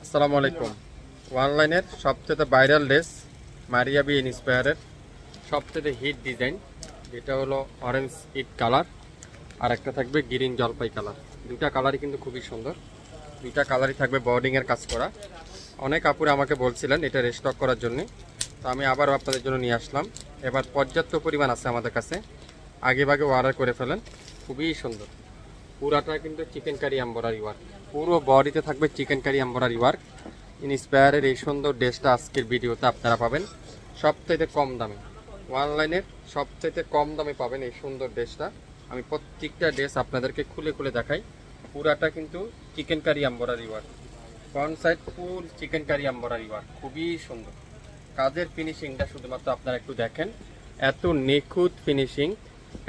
আসসালামু আলাইকুম। অনলাইনের সবচেয়ে ভাইরাল ড্রেস মারিয়া বি ইন্সপায়ারের সবচেয়ে হিট ডিজাইন, যেটা হলো অরেঞ্জ ইট কালার আর একটা থাকবে গ্রিন জলপাই কালার। দুইটা কালারই কিন্তু খুবই সুন্দর, দুইটা কালারই থাকবে বর্ডিংয়ের কাজ করা। অনেক আপুরে আমাকে বলছিলেন এটা রিস্টক করার জন্য, তো আমি আবারও আপনাদের জন্য নিয়ে আসলাম। এবার পর্যাপ্ত পরিমাণ আছে আমাদের কাছে, আগে ভাগে অর্ডার করে ফেলেন। খুবই সুন্দর, পুরাটা কিন্তু চিকেন কারি এমব্রয়ডারি ওয়ার্ক, পুরো বডিতে থাকবে চিকেন কারি এমব্রয়ডারি ওয়ার্ক। ইন্সপায়ারের এই সুন্দর ড্রেসটা আজকের ভিডিওতে আপনারা পাবেন সবচাইতে কম দামে। অনলাইনের সবচাইতে কম দামে পাবেন এই সুন্দর ড্রেসটা। আমি প্রত্যেকটা ড্রেস আপনাদেরকে খুলে খুলে দেখাই। পুরাটা কিন্তু chikankari embroidery work, front side full chikankari embroidery work, খুবই সুন্দর। কাজের ফিনিশিংটা শুধুমাত্র আপনারা একটু দেখেন, এত নিখুঁত ফিনিশিং,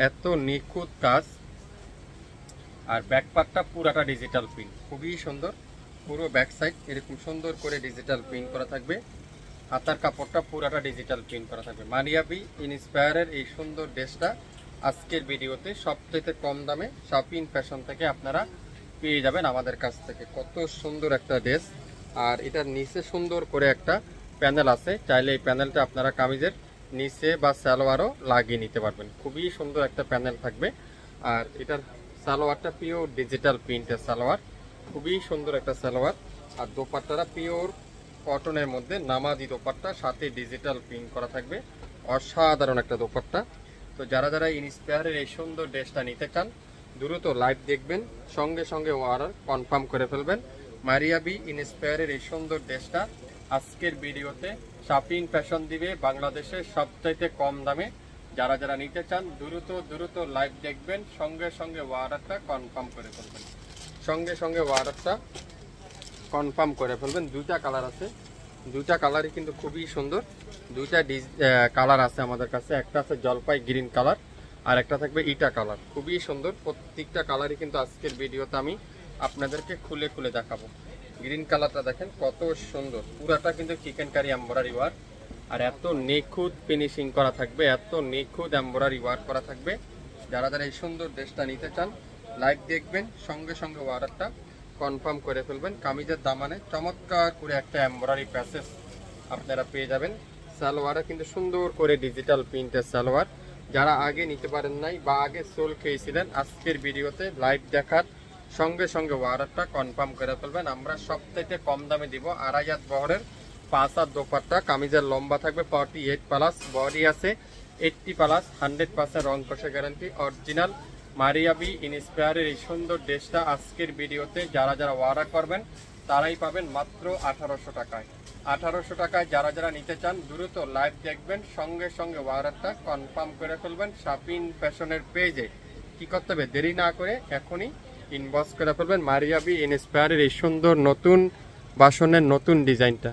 এত নিখুঁত কাজ। আর ব্যাক পার্টটা পুরাটা ডিজিটাল প্রিন্ট, খুবই সুন্দর। পুরো ব্যাক সাইড এরকম সুন্দর করে ডিজিটাল প্রিন্ট করা থাকবে। হাতার কাপড়টা পুরাটা ডিজিটাল প্রিন্ট করা থাকবে। মারিয়া বি ইন্সপায়ারের এই সুন্দর ড্রেসটা আজকের ভিডিওতে সবচেয়ে কম দামে শপিং ফ্যাশন থেকে আপনারা পেয়ে যাবেন আমাদের কাছ থেকে। কত সুন্দর একটা ড্রেস, আর এটার নিচে সুন্দর করে একটা প্যানেল আছে, চাইলে এই প্যানেলটা আপনারা কামিজের নিচে বা সালোয়ারও লাগিয়ে নিতে পারবেন। খুবই সুন্দর একটা প্যানেল থাকবে। আর এটার সালোয়ারটা পিওর ডিজিটাল প্রিন্টের সালোয়ার, খুবই সুন্দর একটা সালোয়ার। আর দোপাট্টাটা পিওর কটনের মধ্যে নামাজি দোপাট্টা, সাথে ডিজিটাল প্রিন্ট করা থাকবে। অসাধারণ একটা দোপাট্টা। তো যারা যারা ইন্সপায়ারের এই সুন্দর ড্রেসটা নিতে চান, দ্রুত লাইভ দেখবেন, সঙ্গে সঙ্গে অর্ডার কনফার্ম করে ফেলবেন। মারিয়া বি ইন্সপায়ারের এই সুন্দর ড্রেসটা আজকের ভিডিওতে শপিং ফ্যাশন দিবে বাংলাদেশের সবচাইতে কম দামে। যারা যারা নিতে চান দ্রুত লাইভ দেখবেন, সঙ্গে সঙ্গে অর্ডারটা কনফার্ম করে ফেলবেন, সঙ্গে সঙ্গে অর্ডারটা কনফার্ম করে ফেলবেন। দুইটা কালার আছে, দুইটা কালারই কিন্তু খুবই সুন্দর। দুইটা কালার আছে আমাদের কাছে, একটা আছে জলপাই গ্রিন কালার আর একটা থাকবে ইটা কালার। খুবই সুন্দর প্রত্যেকটা কালারই কিন্তু আজকের ভিডিওতে আমি আপনাদেরকে খুলে খুলে দেখাবো। গ্রিন কালারটা দেখেন কত সুন্দর, পুরাটা কিন্তু চিকেন কারি এমব্রয়ডারি ওয়ার্ক, আর এত নিখুঁত ফিনিশিং করা থাকবে, এত নিখুঁত এমব্রয়ডারি ওয়ার্ক করা থাকবে। যারা যারা এই সুন্দর ড্রেসটা নিতে চান লাইভ দেখবেন, সঙ্গে সঙ্গে অর্ডারটা কনফার্ম করে ফেলবেন। কামিজের দামানে চমৎকার করে একটা এমব্রয়ডারি প্যাসেজ আপনারা পেয়ে যাবেন। সালোয়ারে কিন্তু সুন্দর করে ডিজিটাল প্রিন্টের সালোয়ার। যারা আগে নিতে পারেন নাই বা আগে সোল খেয়েছিলেন, আজকের ভিডিওতে লাইভ দেখার সঙ্গে সঙ্গে অর্ডারটা কনফার্ম করে ফেলবেন। আমরা সবথেকে কম দামে দিব 2.5 বহরের 5 হাত দোপাট্টা। কামিজের লম্বা থাকবে 48+, বডি আছে 80+, 100% রং কষে গ্যারান্টি, অরিজিনাল মারিয়া বি ইন্সপায়ারের এই সুন্দর ড্রেসটা আজকের ভিডিওতে যারা যারা অর্ডার করবেন তারাই পাবেন মাত্র 1800 টাকায়। 1800 টাকায় যারা যারা নিতে চান দ্রুত লাইভ দেখবেন, সঙ্গে সঙ্গে অর্ডারটা কনফার্ম করে ফেলবেন। শপিং ফ্যাশনের পেজে কি করতে হবে, দেরি না করে এখনই ইনবক্স করে ফেলবেন মারিয়া বি ইন্সপায়ারের এই সুন্দর নতুন বাসনের নতুন ডিজাইনটা।